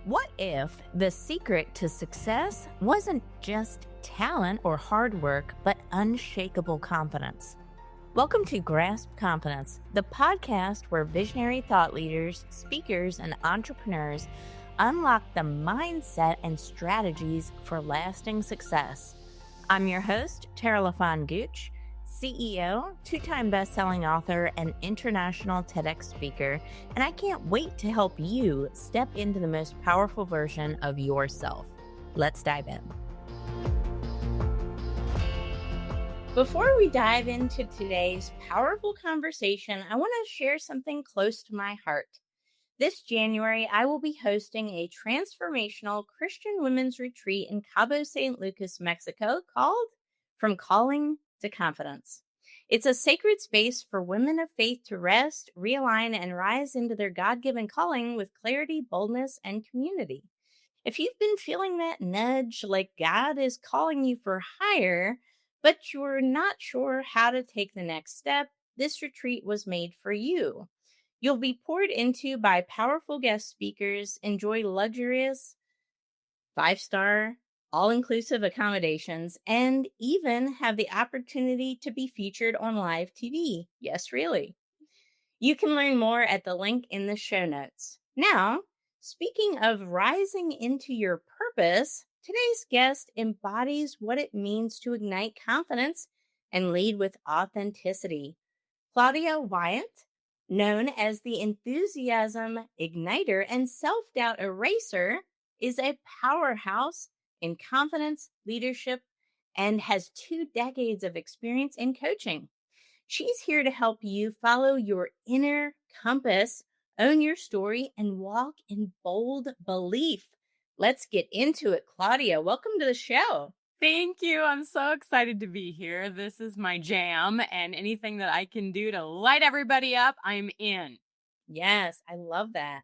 What if the secret to success wasn't just talent or hard work, but unshakable confidence? Welcome to Grasp Confidence, the podcast where visionary thought leaders, speakers, and entrepreneurs unlock the mindset and strategies for lasting success. I'm your host, Tara LaFon Gooch, CEO, two-time best-selling author, and international TEDx speaker, and I can't wait to help you step into the most powerful version of yourself. Let's dive in. Before we dive into today's powerful conversation, I want to share something close to my heart. This January, I will be hosting a transformational Christian women's retreat in Cabo San Lucas, Mexico, called From Calling to Confidence. It's a sacred space for women of faith to rest, realign, and rise into their God-given calling with clarity, boldness, and community. If you've been feeling that nudge, like God is calling you for higher, but you're not sure how to take the next step, this retreat was made for you. You'll be poured into by powerful guest speakers, enjoy luxurious, 5-star, all-inclusive accommodations, and even have the opportunity to be featured on live TV. Yes, really. You can learn more at the link in the show notes. Now, speaking of rising into your purpose, today's guest embodies what it means to ignite confidence and lead with authenticity. Claudia Wyatt, known as the enthusiasm igniter and self-doubt eraser, is a powerhouse in confidence, leadership, and has 2 decades of experience in coaching. She's here to help you follow your inner compass, own your story, and walk in bold belief. Let's get into it. Claudia, welcome to the show. Thank you. I'm so excited to be here. This is my jam, and anything that I can do to light everybody up, I'm in. Yes, I love that.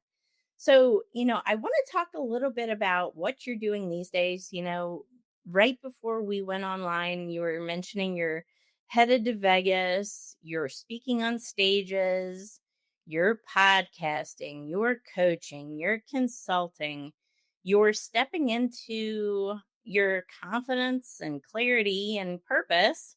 So, I want to talk a little bit about what you're doing these days. Right before we went online, you were mentioning you're headed to Vegas, you're speaking on stages, you're podcasting, you're coaching, you're consulting, you're stepping into your confidence and clarity and purpose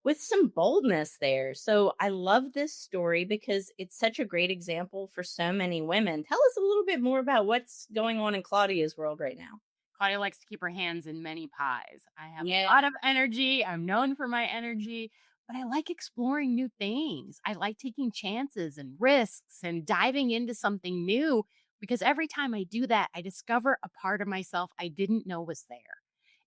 with some boldness there. So I love this story because it's such a great example for so many women. Tell us a little bit more about what's going on in Claudia's world right now. Claudia likes to keep her hands in many pies. I have Yeah. a lot of energy. I'm known for my energy, but I like exploring new things. I like taking chances and risks and diving into something new because every time I do that, I discover a part of myself I didn't know was there.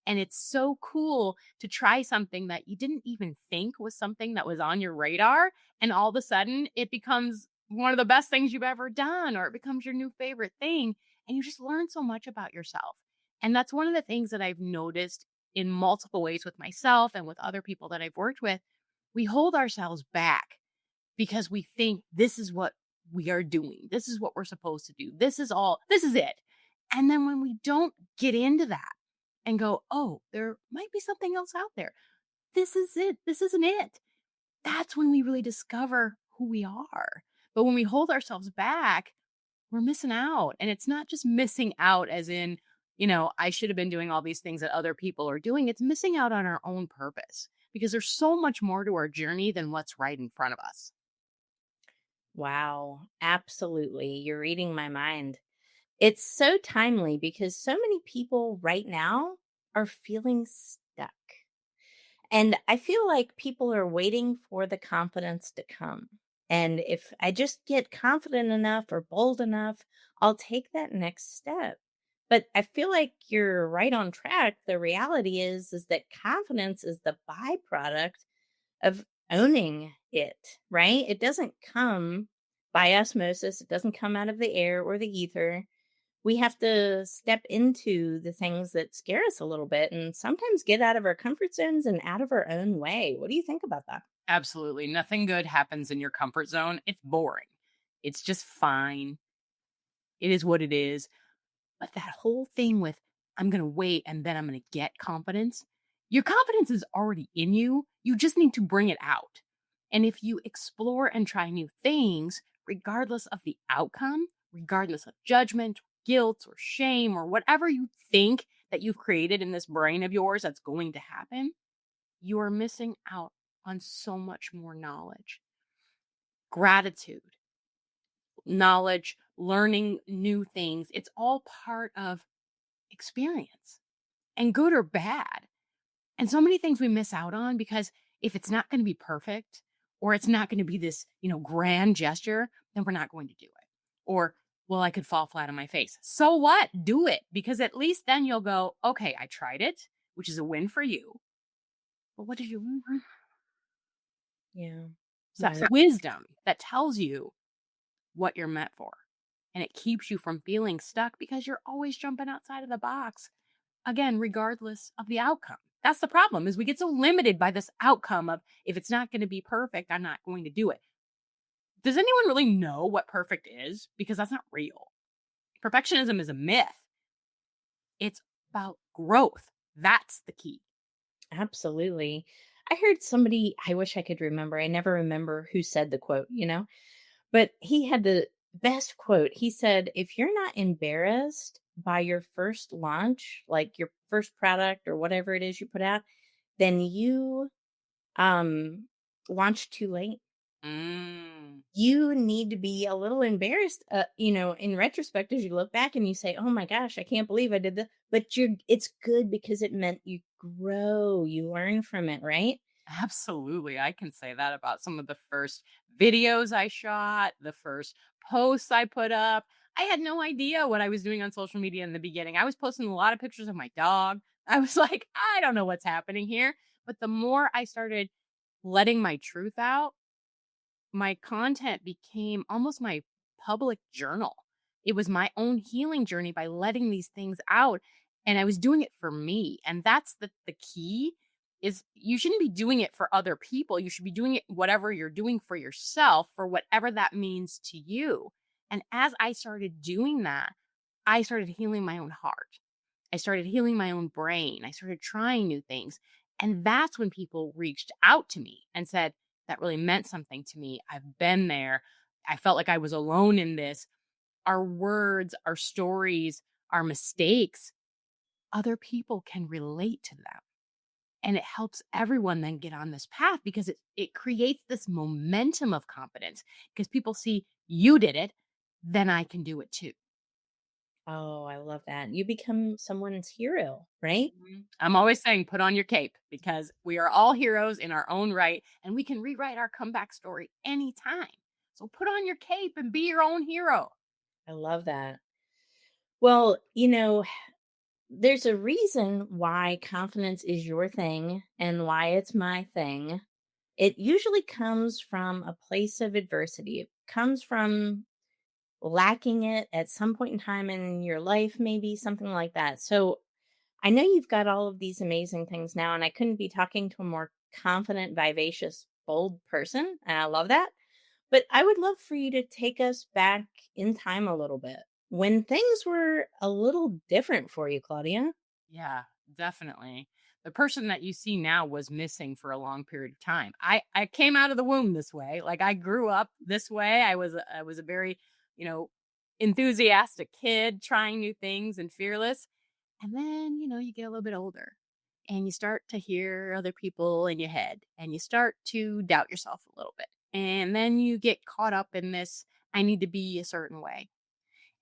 And it's so cool to try something that you didn't even think was something that was on your radar. And all of a sudden, it becomes one of the best things you've ever done, or it becomes your new favorite thing. And you just learn so much about yourself. And that's one of the things that I've noticed in multiple ways with myself and with other people that I've worked with. We hold ourselves back because we think this is what we are doing. This is what we're supposed to do. This is it. And then when we don't get into that, and go, oh, there might be something else out there. This is it. This isn't it. That's when we really discover who we are. But when we hold ourselves back, we're missing out. And it's not just missing out as in, I should have been doing all these things that other people are doing. It's missing out on our own purpose because there's so much more to our journey than what's right in front of us. Wow, absolutely. You're reading my mind. It's so timely because so many people right now are feeling stuck. And I feel like people are waiting for the confidence to come. And if I just get confident enough or bold enough, I'll take that next step. But I feel like you're right on track. The reality is that confidence is the byproduct of owning it, right? It doesn't come by osmosis. It doesn't come out of the air or the ether. We have to step into the things that scare us a little bit and sometimes get out of our comfort zones and out of our own way. What do you think about that? Absolutely. Nothing good happens in your comfort zone. It's boring. It's just fine. It is what it is. But that whole thing with, I'm going to wait and then I'm going to get confidence. Your confidence is already in you. You just need to bring it out. And if you explore and try new things, regardless of the outcome, regardless of judgment, guilt or shame or whatever you think that you've created in this brain of yours that's going to happen, you are missing out on so much more knowledge, gratitude, knowledge, learning new things. It's all part of experience, and good or bad. And so many things we miss out on because if it's not going to be perfect or it's not going to be this, grand gesture, then we're not going to do it. Or, well, I could fall flat on my face. So what? Do it, because at least then you'll go, okay, I tried it, which is a win for you. But what did you learn? Yeah. It's Yeah. that wisdom that tells you what you're meant for. And it keeps you from feeling stuck because you're always jumping outside of the box. Again, regardless of the outcome. That's the problem, is we get so limited by this outcome of, if it's not going to be perfect, I'm not going to do it. Does anyone really know what perfect is? Because that's not real. Perfectionism is a myth. It's about growth. That's the key. Absolutely. I heard somebody, I wish I could remember. I never remember who said the quote, but he had the best quote. He said, if you're not embarrassed by your first launch, like your first product or whatever it is you put out, then you launched too late. Mm, You need to be a little embarrassed, in retrospect, as you look back and you say, oh my gosh, I can't believe I did that. But it's good because it meant you grow, you learn from it, right? absolutely. I can say that about some of the first videos I shot, the first posts I put up. I had no idea what I was doing on social media in the beginning. I was posting a lot of pictures of my dog. I was like, I don't know what's happening here. But the more I started letting my truth out, my content became almost my public journal. It was my own healing journey by letting these things out, and I was doing it for me. And that's the key, is you shouldn't be doing it for other people. You should be doing it, whatever you're doing, for yourself, for whatever that means to you. And as I started doing that, I started healing my own heart. I started healing my own brain. I started trying new things. And that's when people reached out to me and said, that really meant something to me. I've been there. I felt like I was alone in this. Our words, our stories, our mistakes, other people can relate to them. And it helps everyone then get on this path because it creates this momentum of confidence, because people see you did it, then I can do it too. Oh, I love that. You become someone's hero, right? I'm always saying, put on your cape, because we are all heroes in our own right, and we can rewrite our comeback story anytime. So put on your cape and be your own hero. I love that. Well, there's a reason why confidence is your thing and why it's my thing. It usually comes from a place of adversity. It comes from lacking it at some point in time in your life, maybe something like that. So I know you've got all of these amazing things now, and I couldn't be talking to a more confident, vivacious, bold person. And I love that. But I would love for you to take us back in time a little bit when things were a little different for you, Claudia. Yeah, definitely. The person that you see now was missing for a long period of time. I came out of the womb this way. Like, I grew up this way. I was a very, you know, enthusiastic kid, trying new things and fearless. And then, you get a little bit older and you start to hear other people in your head and you start to doubt yourself a little bit. And then you get caught up in this, I need to be a certain way.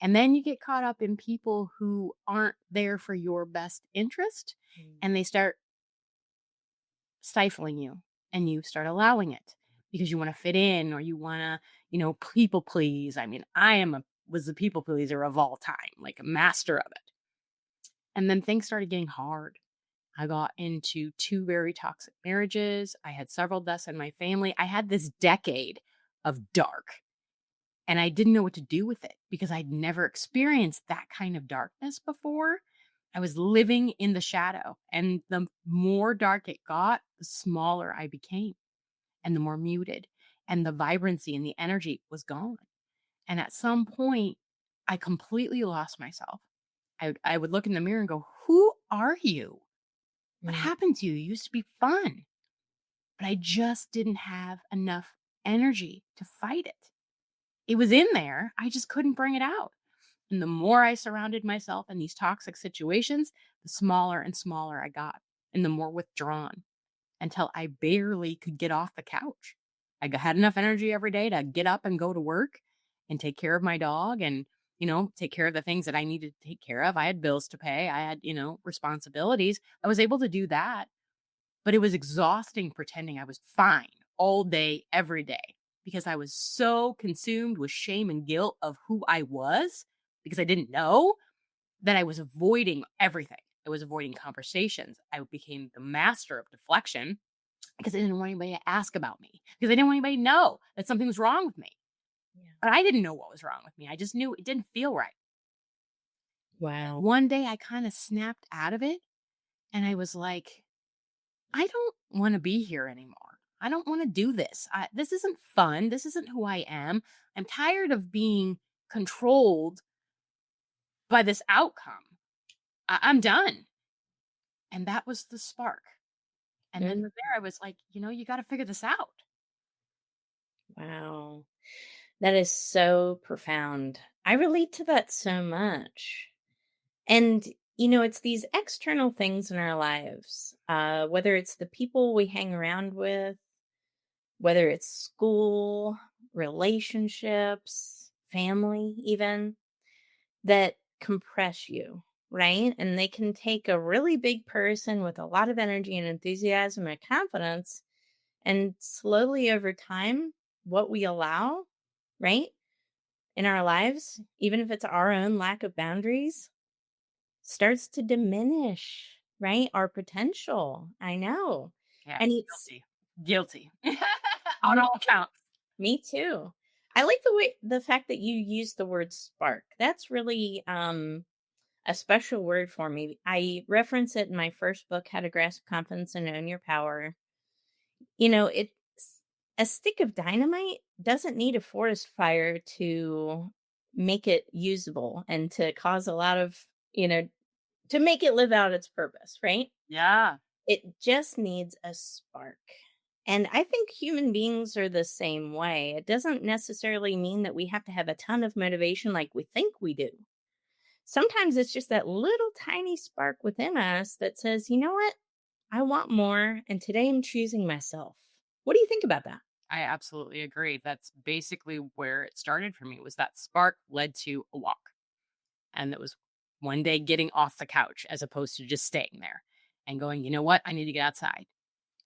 And then you get caught up in people who aren't there for your best interest, Mm. and they start stifling you, and you start allowing it because you want to fit in, or you want to, people please. I mean, was the people pleaser of all time, like a master of it. And then things started getting hard. I got into two very toxic marriages. I had several deaths in my family. I had this decade of dark. And I didn't know what to do with it because I'd never experienced that kind of darkness before. I was living in the shadow. And the more dark it got, the smaller I became and the more muted. And the vibrancy and the energy was gone. And at some point, I completely lost myself. I would look in the mirror and go, who are you? What Mm. happened to you? You used to be fun. But I just didn't have enough energy to fight it. It was in there. I just couldn't bring it out. And the more I surrounded myself in these toxic situations, the smaller and smaller I got and the more withdrawn until I barely could get off the couch. Had enough energy every day to get up and go to work and take care of my dog and, take care of the things that I needed to take care of. I had bills to pay. I had, responsibilities. I was able to do that, but it was exhausting pretending I was fine all day, every day, because I was so consumed with shame and guilt of who I was because I didn't know that I was avoiding everything. I was avoiding conversations. I became the master of deflection because I didn't want anybody to ask about me, because I didn't want anybody to know that something was wrong with me. Yeah. But I didn't know what was wrong with me. I just knew it didn't feel right. Wow. One day I kind of snapped out of it and I was like, I don't want to be here anymore. I don't want to do this. This isn't fun. This isn't who I am. I'm tired of being controlled by this outcome. I'm done. And that was the spark. And then Mm, from there, I was like, you got to figure this out. wow. That is so profound. I relate to that so much. And, it's these external things in our lives, whether it's the people we hang around with, whether it's school, relationships, family, even that compress you, right? And they can take a really big person with a lot of energy and enthusiasm and confidence, and slowly over time, what we allow, right, in our lives, even if it's our own lack of boundaries, starts to diminish, right? Our potential. I know. Yeah, And it's guilty. Guilty. On on all counts. me too. I like the fact that you use the word spark. That's really a special word for me. I reference it in my first book, How to Grasp Confidence and Own Your Power. It's a stick of dynamite doesn't need a forest fire to make it usable and to cause a lot of, to make it live out its purpose, right? Yeah, It just needs a spark. And I think human beings are the same way. It doesn't necessarily mean that we have to have a ton of motivation like we think we do. Sometimes it's just that little tiny spark within us that says, you know what? I want more. And today I'm choosing myself. What do you think about that? I absolutely agree. That's basically where it started for me, was that spark led to a walk. And it was one day getting off the couch as opposed to just staying there and going, you know what? I need to get outside.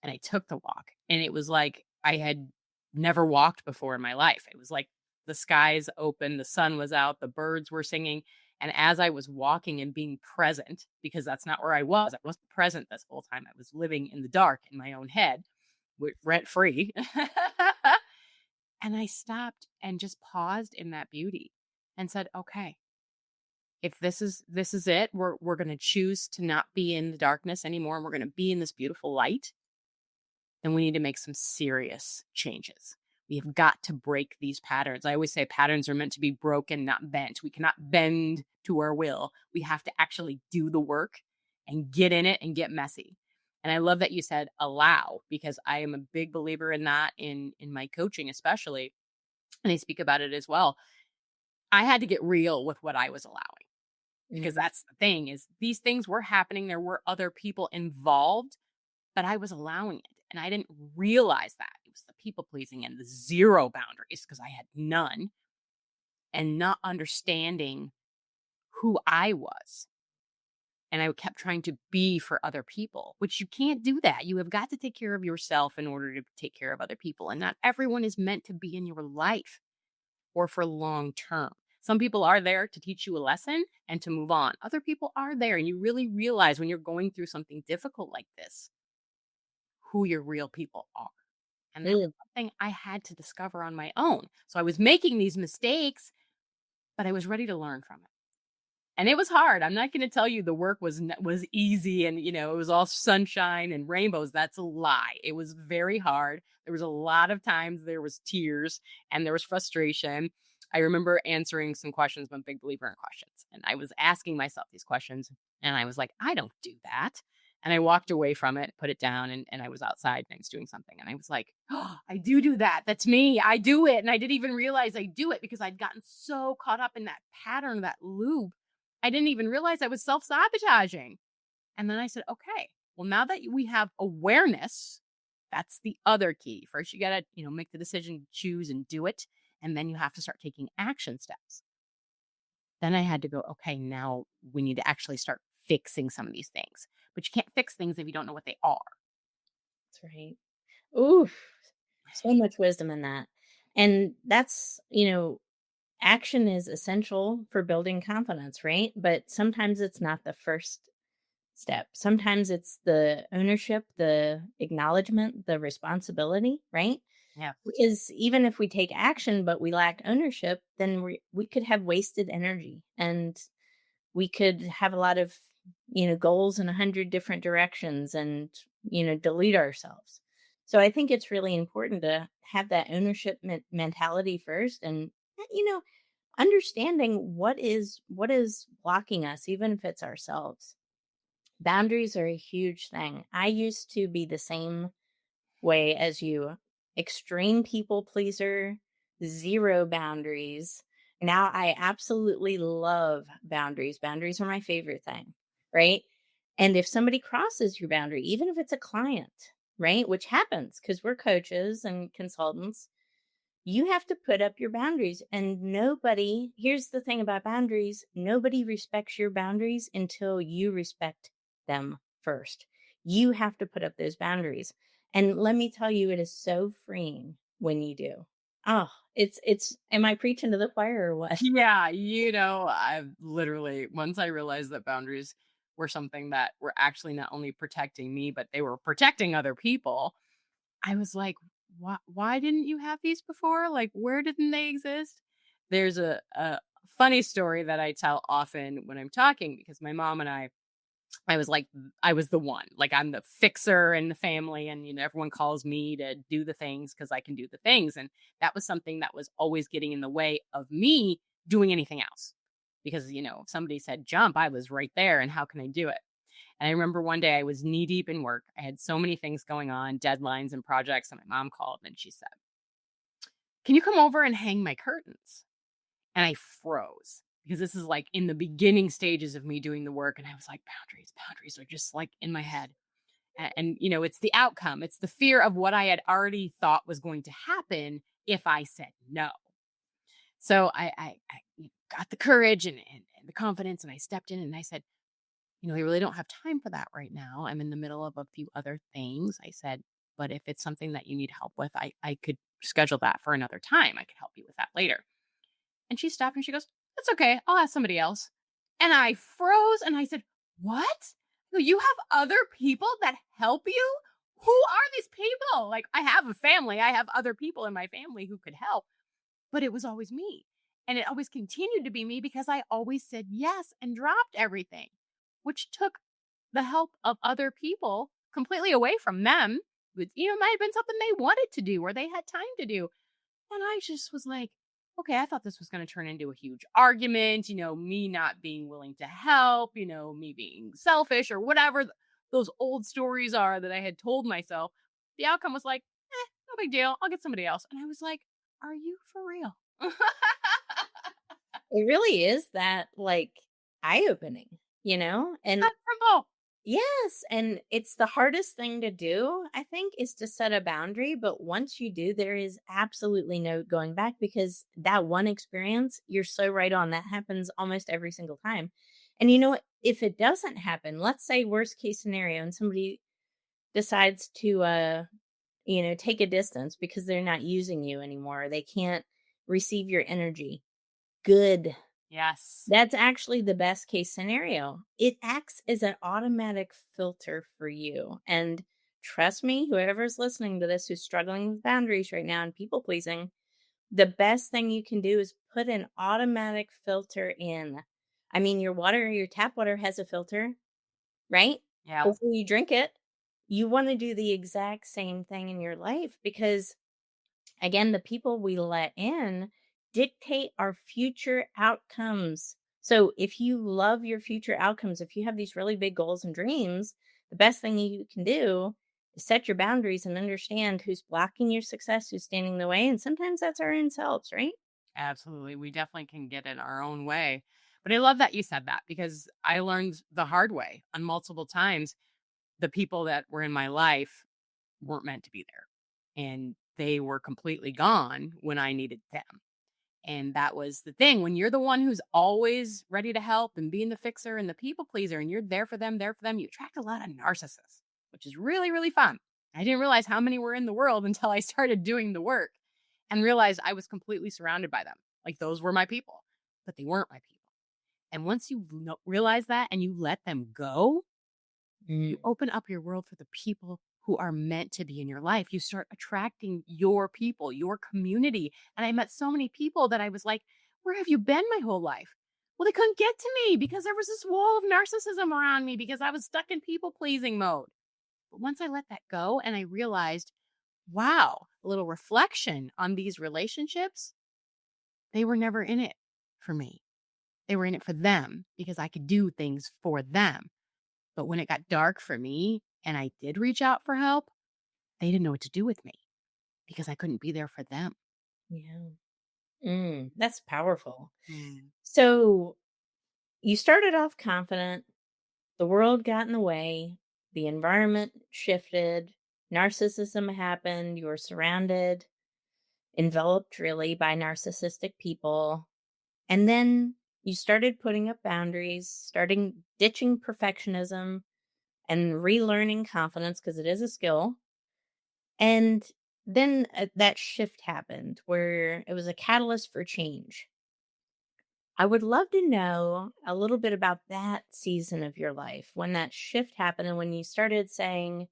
And I took the walk. And it was like I had never walked before in my life. It was like the skies open, the sun was out, the birds were singing. And as I was walking and being present, because that's not where I wasn't present this whole time. I was living in the dark in my own head, rent free. And I stopped and just paused in that beauty and said, okay, if this is it, we're going to choose to not be in the darkness anymore, and we're going to be in this beautiful light, then we need to make some serious changes. We have got to break these patterns. I always say patterns are meant to be broken, not bent. We cannot bend to our will. We have to actually do the work and get in it and get messy. And I love that you said allow, because I am a big believer in that in my coaching especially, and I speak about it as well. I had to get real with what I was allowing, because Mm, that's the thing, is these things were happening. There were other people involved, but I was allowing it. And I didn't realize that. It was the people pleasing and the zero boundaries, because I had none, and not understanding who I was. And I kept trying to be for other people, which you can't do that. You have got to take care of yourself in order to take care of other people. And not everyone is meant to be in your life or for long term. Some people are there to teach you a lesson and to move on. Other people are there, and you really realize when you're going through something difficult like this, who your real people are. And that was mm, something I had to discover on my own. So I was making these mistakes, but I was ready to learn from it. And it was hard. I'm not going to tell you the work was easy and it was all sunshine and rainbows. That's a lie. It was very hard. There was a lot of times there was tears and there was frustration. I remember answering some questions. I'm a big believer in questions. And I was asking myself these questions, and I was like, I don't do that. And I walked away from it, put it down, and I was outside and I was doing something. And I was like, oh, I do that. That's me. I do it. And I didn't even realize I do it because I'd gotten so caught up in that pattern, that loop. I didn't even realize I was self sabotaging. And then I said, okay, well, now that we have awareness, that's the other key. First, you got to, make the decision, choose and do it. And then you have to start taking action steps. Then I had to go, okay, now we need to actually start fixing some of these things. But you can't fix things if you don't know what they are. That's right. Ooh, so much wisdom in that. And that's, action is essential for building confidence, right? But sometimes it's not the first step. Sometimes it's the ownership, the acknowledgement, the responsibility, right? Yeah. Because even if we take action but we lack ownership, then we could have wasted energy, and we could have a lot of, goals in 100 different directions, and, delete ourselves. So I think it's really important to have that ownership mentality first, and, you know, understanding what is blocking us, even if it's ourselves. Boundaries are a huge thing. I used to be the same way as you. Extreme people pleaser, zero boundaries. Now I absolutely love boundaries. Boundaries are my favorite thing, right? And if somebody crosses your boundary, even if it's a client, right, which happens because we're coaches and consultants, you have to put up your boundaries. And nobody, here's the thing about boundaries, nobody respects your boundaries until you respect them first. You have to put up those boundaries. And let me tell you, it is so freeing when you do. Oh, am I preaching to the choir or what? Yeah. I've literally, once I realized that boundaries were something that were actually not only protecting me, but they were protecting other people, I was like, why didn't you have these before? Like, where didn't they exist? There's a funny story that I tell often when I'm talking because my mom and I was like, I was the one, like I'm the fixer in the family. And, everyone calls me to do the things because I can do the things. And that was something that was always getting in the way of me doing anything else. Because, if somebody said jump, I was right there. And how can I do it? And I remember one day I was knee deep in work. I had so many things going on, deadlines and projects. And my mom called and she said, can you come over and hang my curtains? And I froze because this is like in the beginning stages of me doing the work. And I was like, boundaries are just like in my head. And, it's the outcome. It's the fear of what I had already thought was going to happen if I said no. So I got the courage and the confidence and I stepped in and I said, I really don't have time for that right now. I'm in the middle of a few other things. I said, but if it's something that you need help with, I could schedule that for another time. I could help you with that later. And she stopped and she goes, that's okay. I'll ask somebody else. And I froze and I said, what? You have other people that help you? Who are these people? Like, I have a family. I have other people in my family who could help, but it was always me. And it always continued to be me because I always said yes and dropped everything, which took the help of other people completely away from them. It might have been something they wanted to do or they had time to do. And I just was like, okay, I thought this was going to turn into a huge argument, me not being willing to help, me being selfish or whatever those old stories are that I had told myself. The outcome was like, no big deal. I'll get somebody else. And I was like, are you for real? It really is that, like, eye-opening. And Simple. yes, and it's the hardest thing to do, I think, is to set a boundary, but once you do, there is absolutely no going back, because that one experience, you're so right on, that happens almost every single time. And you know what? If it doesn't happen, let's say worst case scenario and somebody decides to take a distance because they're not using you anymore, they can't receive your energy. Good. Yes. That's actually the best case scenario. It acts as an automatic filter for you. And trust me, whoever's listening to this who's struggling with boundaries right now and people pleasing, the best thing you can do is put an automatic filter in. I mean, your tap water has a filter, right? Yeah. Before you drink it. You want to do the exact same thing in your life, because again, the people we let in dictate our future outcomes. So if you love your future outcomes, if you have these really big goals and dreams, the best thing you can do is set your boundaries and understand who's blocking your success, who's standing in the way. And sometimes that's our own selves, right? Absolutely. We definitely can get in our own way. But I love that you said that because I learned the hard way on multiple times. The people that were in my life weren't meant to be there. And they were completely gone when I needed them. And that was the thing. When you're the one who's always ready to help and being the fixer and the people pleaser, and you're there for them, you attract a lot of narcissists, which is really, really fun. I didn't realize how many were in the world until I started doing the work and realized I was completely surrounded by them. Like those were my people, but they weren't my people. And once you realize that and you let them go, you Mm. open up your world for the people who are meant to be in your life. You start attracting your people, your community. And I met so many people that I was like, where have you been my whole life? Well, they couldn't get to me because there was this wall of narcissism around me because I was stuck in people pleasing mode. But once I let that go and I realized, wow, a little reflection on these relationships, they were never in it for me. They were in it for them because I could do things for them. But when it got dark for me and I did reach out for help, they didn't know what to do with me because I couldn't be there for them. Yeah. That's powerful. Mm. So you started off confident, the world got in the way, the environment shifted, narcissism happened, you were surrounded, enveloped really by narcissistic people. And then you started putting up boundaries, starting ditching perfectionism and relearning confidence because it is a skill. And then that shift happened where it was a catalyst for change. I would love to know a little bit about that season of your life when that shift happened and when you started saying,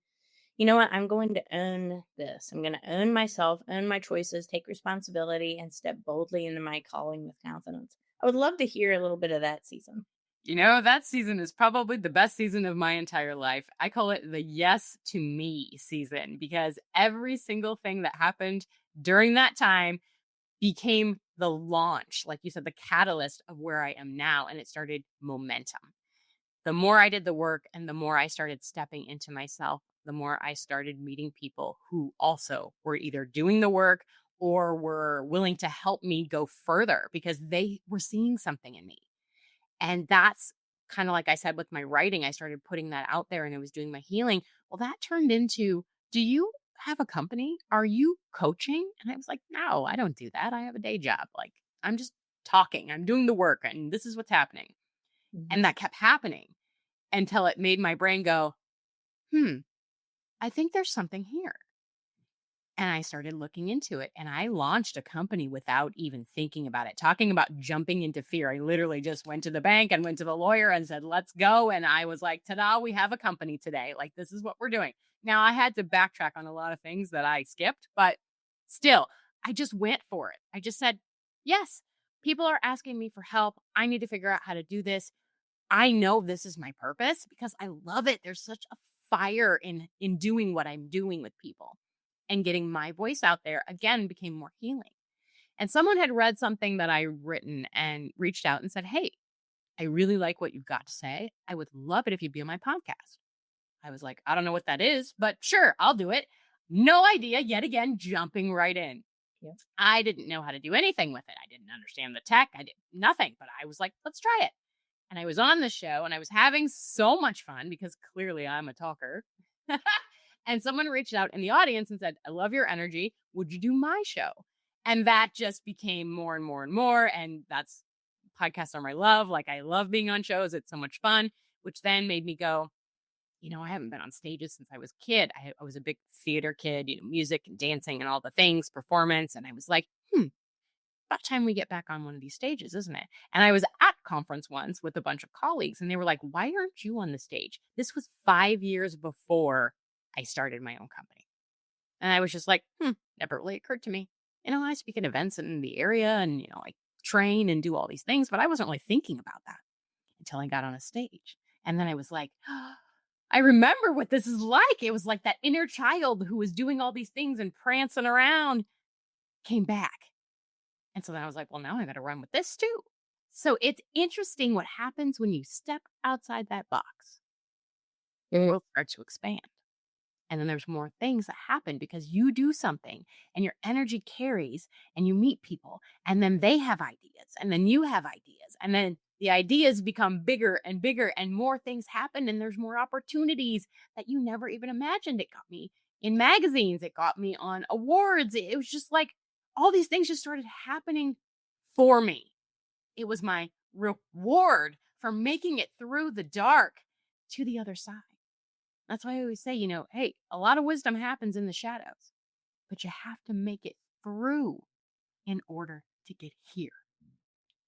you know what, I'm going to own this. I'm going to own myself, own my choices, take responsibility, and step boldly into my calling with confidence. I would love to hear a little bit of that season. You know, that season is probably the best season of my entire life. I call it the yes to me season because every single thing that happened during that time became the launch, like you said, the catalyst of where I am now. And it started momentum. The more I did the work and the more I started stepping into myself, the more I started meeting people who also were either doing the work or were willing to help me go further because they were seeing something in me. And that's kind of like I said with my writing, I started putting that out there and I was doing my healing. Well, that turned into, do you have a company? Are you coaching? And I was like, no, I don't do that. I have a day job. Like, I'm just talking, I'm doing the work, and this is what's happening. Mhm. And that kept happening until it made my brain go, I think there's something here. And I started looking into it and I launched a company without even thinking about it. Talking about jumping into fear. I literally just went to the bank and went to the lawyer and said, let's go. And I was like, ta da, we have a company today. Like, this is what we're doing. Now, I had to backtrack on a lot of things that I skipped, but still, I just went for it. I just said, yes, people are asking me for help. I need to figure out how to do this. I know this is my purpose because I love it. There's such a fire in doing what I'm doing with people and getting my voice out there again became more healing. And someone had read something that I written and reached out and said, "Hey, I really like what you've got to say. I would love it if you'd be on my podcast." I was like, "I don't know what that is, but sure, I'll do it." No idea, yet again, jumping right in. Yep. I didn't know how to do anything with it. I didn't understand the tech. I did nothing, but I was like, "Let's try it." And I was on the show and I was having so much fun because clearly I'm a talker. And someone reached out in the audience and said, I love your energy. Would you do my show? And that just became more and more and more. And that's podcasts are my love. Like I love being on shows. It's so much fun, which then made me go, I haven't been on stages since I was a kid. I was a big theater kid, music and dancing and all the things, performance. And I was like, about time we get back on one of these stages, isn't it? And I was at conference once with a bunch of colleagues and they were like, why aren't you on the stage? This was 5 years before I started my own company. And I was just like, never really occurred to me. I speak at events in the area and, I train and do all these things, but I wasn't really thinking about that until I got on a stage. And then I was like, I remember what this is like. It was like that inner child who was doing all these things and prancing around came back. And so then I was like, well, now I got to run with this too. So it's interesting what happens when you step outside that box. Mm. will start to expand. And then there's more things that happen because you do something and your energy carries and you meet people and then they have ideas and then you have ideas and then the ideas become bigger and bigger and more things happen and there's more opportunities that you never even imagined. It got me in magazines, it got me on awards. It was just like all these things just started happening for me. It was my reward for making it through the dark to the other side. That's why I always say, hey, a lot of wisdom happens in the shadows, but you have to make it through in order to get here.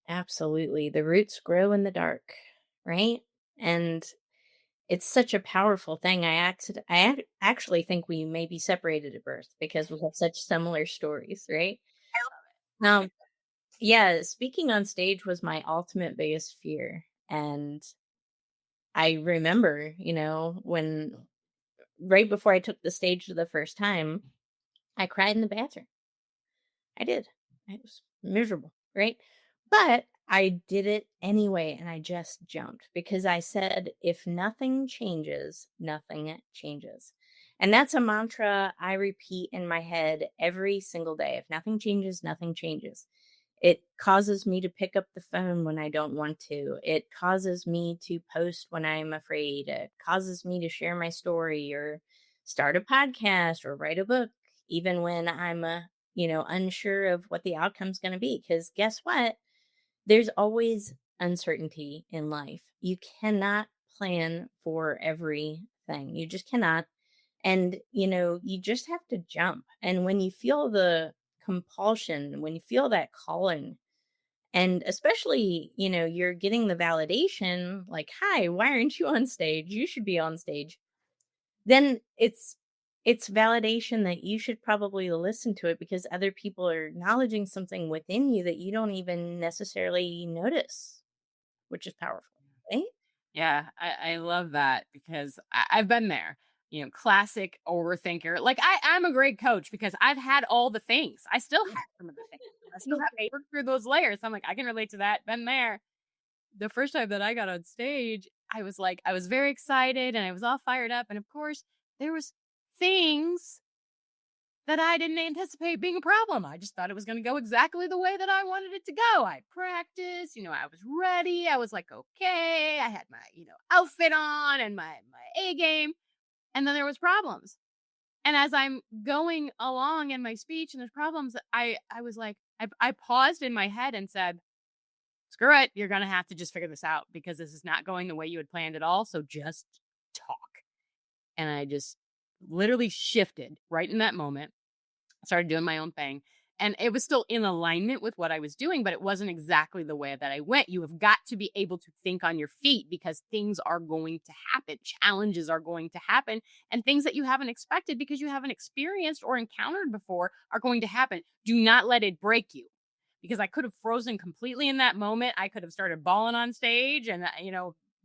Absolutely. The roots grow in the dark, right? And it's such a powerful thing. Actually think we may be separated at birth because we have such similar stories, right? Now, yeah, speaking on stage was my ultimate biggest fear. And I remember, when right before I took the stage for the first time, I cried in the bathroom. I did. It was miserable, right? But I did it anyway and I just jumped because I said, if nothing changes, nothing changes. And that's a mantra I repeat in my head every single day. If nothing changes, nothing changes. It causes me to pick up the phone when I don't want to. It causes me to post when I'm afraid. It causes me to share my story or start a podcast or write a book, even when I'm unsure of what the outcome's going to be. Because guess what? There's always uncertainty in life. You cannot plan for everything. You just cannot. And, you just have to jump. And when you feel the compulsion, when you feel that calling, and especially, you're getting the validation like, hi, why aren't you on stage? You should be on stage. Then it's validation that you should probably listen to it because other people are acknowledging something within you that you don't even necessarily notice, which is powerful, right? Yeah, I love that because I've been there. Classic overthinker. Like I'm a great coach because I've had all the things. I still have some of the things. I still have to work through those layers. I'm like, I can relate to that. Been there. The first time that I got on stage, I was very excited and I was all fired up. And of course, there was things that I didn't anticipate being a problem. I just thought it was going to go exactly the way that I wanted it to go. I practiced, I was ready. I was like, okay, I had my, outfit on and my A game. And then there was problems. And as I'm going along in my speech and there's problems, I was like, I paused in my head and said, screw it. You're going to have to just figure this out because this is not going the way you had planned at all. So just talk. And I just literally shifted right in that moment. I started doing my own thing. And it was still in alignment with what I was doing, but it wasn't exactly the way that I went. You have got to be able to think on your feet because things are going to happen. Challenges are going to happen. And things that you haven't expected because you haven't experienced or encountered before are going to happen. Do not let it break you because I could have frozen completely in that moment. I could have started bawling on stage and,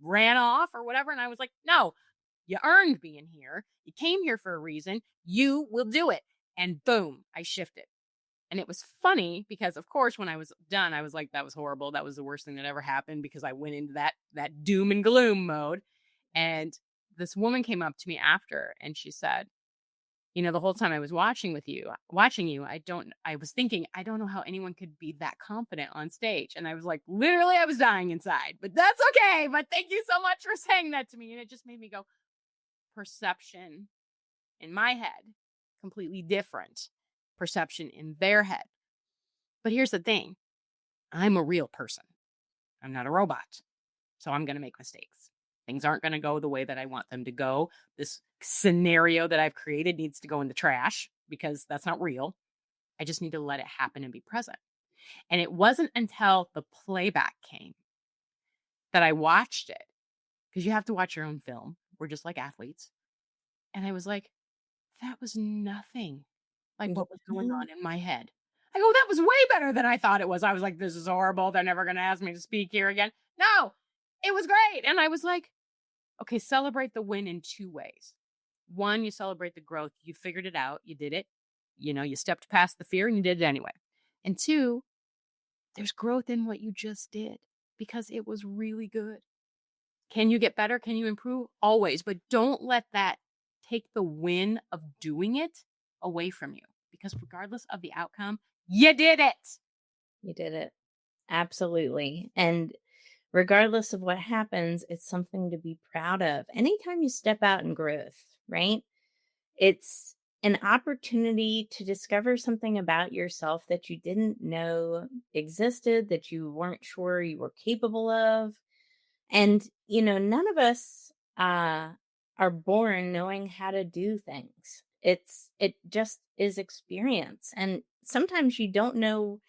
ran off or whatever. And I was like, no, you earned being here. You came here for a reason. You will do it. And boom, I shifted. And it was funny because of course when I was done, I was like, that was horrible. That was the worst thing that ever happened because I went into that doom and gloom mode. And this woman came up to me after and she said, the whole time I was watching you, I was thinking, I don't know how anyone could be that confident on stage. And I was like, literally, I was dying inside, but that's okay. But thank you so much for saying that to me. And it just made me go, perception in my head, completely different perception in their head. But here's the thing, I'm a real person. I'm not a robot. So I'm going to make mistakes. Things aren't going to go the way that I want them to go. This scenario that I've created needs to go in the trash because that's not real. I just need to let it happen and be present. And it wasn't until the playback came that I watched it because you have to watch your own film. We're just like athletes. And I was like, that was nothing like what was going Mhm. on in my head. I go, that was way better than I thought it was. I was like, this is horrible. They're never going to ask me to speak here again. No, it was great. And I was like, okay, celebrate the win in two ways. One, you celebrate the growth. You figured it out. You did it. You stepped past the fear and you did it anyway. And two, there's growth in what you just did because it was really good. Can you get better? Can you improve? Always. But don't let that take the win of doing it away from you, because regardless of the outcome, you did it. You did it. Absolutely. And regardless of what happens, it's something to be proud of. Anytime you step out in growth, right? It's an opportunity to discover something about yourself that you didn't know existed, that you weren't sure you were capable of. And, none of us are born knowing how to do things. It just is experience. And sometimes you don't know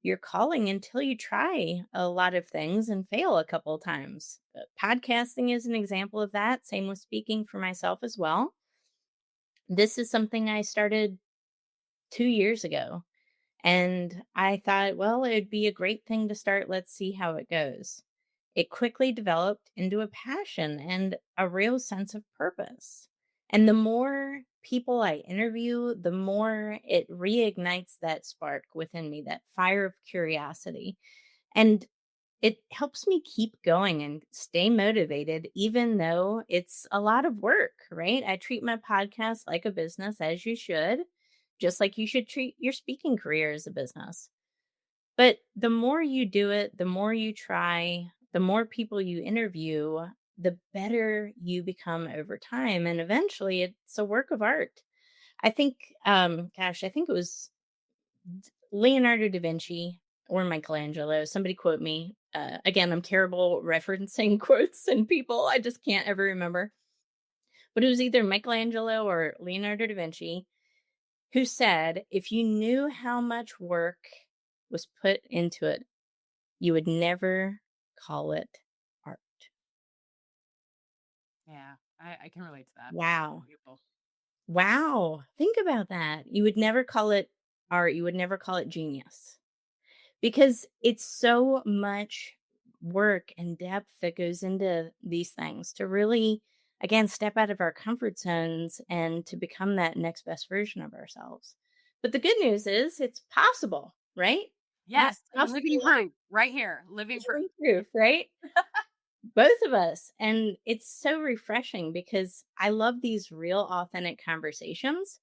your calling until you try a lot of things and fail a couple of times. Podcasting is an example of that. Same with speaking for myself as well. This is something I started 2 years ago. And I thought, well, it'd be a great thing to start. Let's see how it goes. It quickly developed into a passion and a real sense of purpose. And the more people I interview, the more it reignites that spark within me, that fire of curiosity. And it helps me keep going and stay motivated, even though it's a lot of work, right? I treat my podcast like a business, as you should, just like you should treat your speaking career as a business. But the more you do it, the more you try, the more people you interview, the better you become over time. And eventually it's a work of art. I think, I think it was Leonardo da Vinci or Michelangelo. Somebody quote me. Again, I'm terrible referencing quotes and people. I just can't ever remember. But it was either Michelangelo or Leonardo da Vinci who said, if you knew how much work was put into it, you would never call it art. Yeah, I can relate to that. Wow. Beautiful. Wow. Think about that. You would never call it art. You would never call it genius because it's so much work and depth that goes into these things to really, again, step out of our comfort zones and to become that next best version of ourselves. But the good news is it's possible, right? Not Yes, living possible, proof right here. Living proof. living proof, right? Both of us. And it's so refreshing because I love these real, authentic conversations.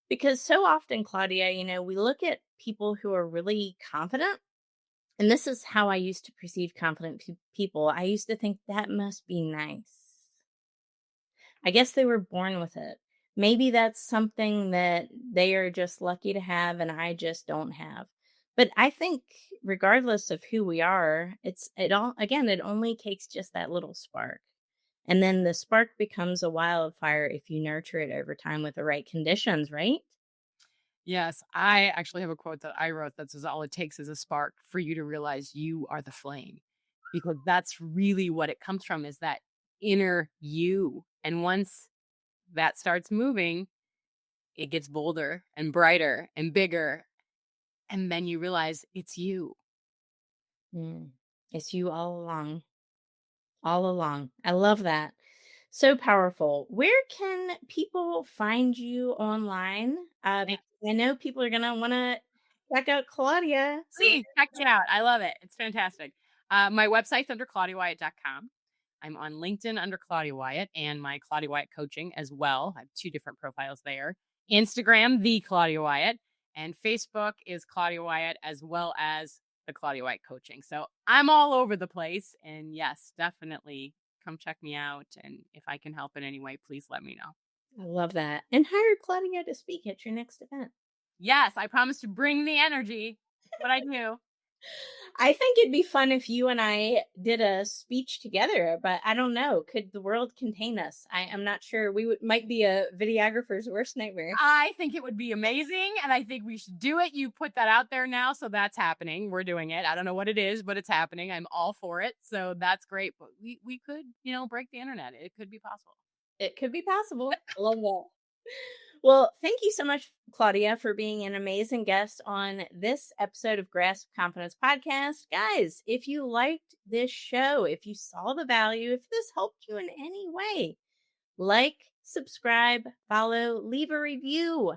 Because so often, Claudia, we look at people who are really confident. And this is how I used to perceive confident people. I used to think that must be nice. I guess they were born with it. Maybe that's something that they are just lucky to have and I just don't have. But I think regardless of who we are, it only takes just that little spark. And then the spark becomes a wildfire if you nurture it over time with the right conditions, right? Yes, I actually have a quote that I wrote that says, all it takes is a spark for you to realize you are the flame. Because that's really what it comes from, is that inner you. And once that starts moving, it gets bolder and brighter and bigger. And then you realize it's you. Mm. It's you all along. All along. I love that. So powerful. Where can people find you online? Because I know people are going to want to check out Claudia. So, Please check it out. I love it. It's fantastic. My website's under claudiawyatt.com. I'm on LinkedIn under Claudia Wyatt and my Claudia Wyatt coaching as well. I have 2 different profiles there. Instagram, the Claudia Wyatt, and Facebook is Claudia Wyatt as well as the Claudia Wyatt coaching. So I'm all over the place. And yes, definitely come check me out. And if I can help in any way, please let me know. I love that. And hire Claudia to speak at your next event. Yes, I promise to bring the energy. What I do. I think it'd be fun if you and I did a speech together, but I don't know. Could the world contain us? I'm not sure. Might be a videographer's worst nightmare. I think it would be amazing, and I think we should do it. You put that out there now, so that's happening. We're doing it. I don't know what it is, but it's happening. I'm all for it. So that's great. But we could, break the internet. It could be possible. It could be possible. I love that. Well, thank you so much, Claudia, for being an amazing guest on this episode of Grasp Confidence Podcast. Guys, if you liked this show, if you saw the value, if this helped you in any way, like, subscribe, follow, leave a review.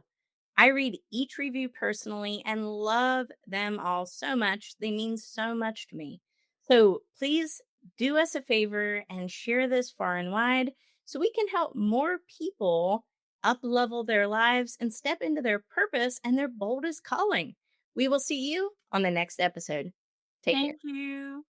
I read each review personally and love them all so much. They mean so much to me. So please do us a favor and share this far and wide so we can help more people up level their lives and step into their purpose and their boldest calling. We will see you on the next episode. Take care. Thank you.